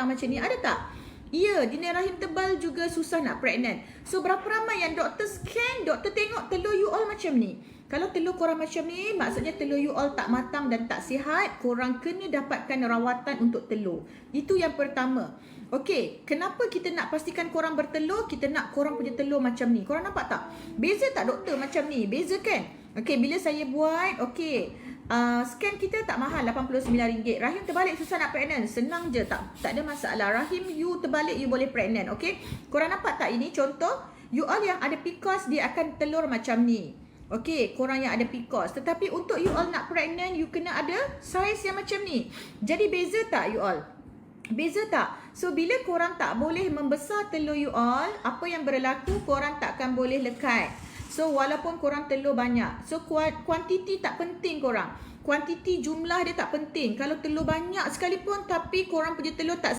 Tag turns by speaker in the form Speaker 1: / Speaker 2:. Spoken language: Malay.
Speaker 1: matang macam ni? Ada tak? Ya, dinding rahim tebal juga susah nak pregnant. So berapa ramai yang doktor scan, doktor tengok telur you all macam ni. Kalau telur korang macam ni, maksudnya telur you all tak matang dan tak sihat, korang kena dapatkan rawatan untuk telur. Itu yang pertama. Okey, kenapa kita nak pastikan korang bertelur? Kita nak korang punya telur macam ni. Korang nampak tak? Beza tak doktor macam ni? Beza kan? Okey, bila saya buat, scan kita tak mahal, RM89. Rahim terbalik susah nak pregnant, senang je, tak ada masalah. Rahim you terbalik, you boleh pregnant. Okey, korang nampak tak ini contoh? You all yang ada PCOS, dia akan telur macam ni. Okey, korang yang ada PCOS. Tetapi untuk you all nak pregnant, you kena ada saiz yang macam ni. Jadi beza tak you all? Beza tak? So bila korang tak boleh membesar telur you all, apa yang berlaku? Korang takkan boleh lekat. So walaupun korang telur banyak, so kuantiti tak penting korang. Kuantiti jumlah dia tak penting. Kalau telur banyak sekalipun tapi korang punya telur tak